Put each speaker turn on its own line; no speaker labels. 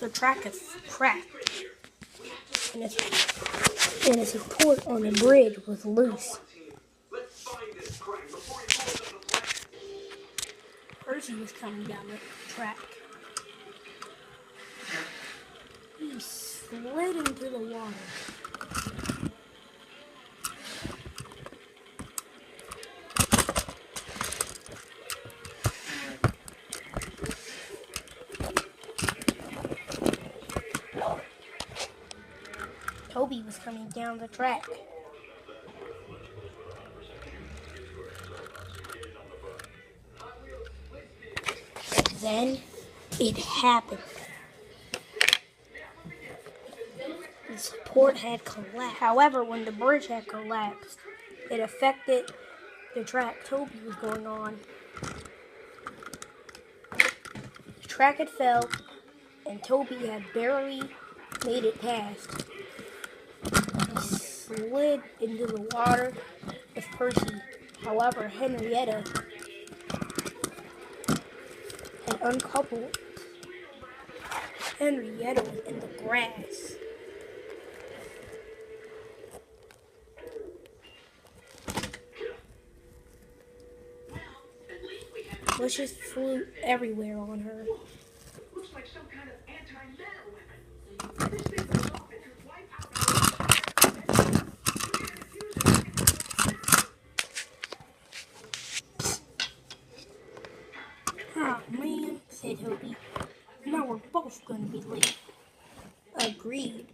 The track is cracked, and its support on the bridge was loose. Percy was coming down the track. He slid into the water. Toby was coming down the track. Then it happened. The support had collapsed. However, when the bridge had collapsed, it affected the track Toby was going on. The track had fell, and Toby had barely made it past. He slid into the water with Percy. However, Henrietta had uncoupled. Henrietta was in the grass. Bushes flew everywhere on her.
Looks like some kind of anti-matter weapon. This thing goes off, it could wipe out our
Oh man, said Toby. Now we're both gonna be late. Agreed,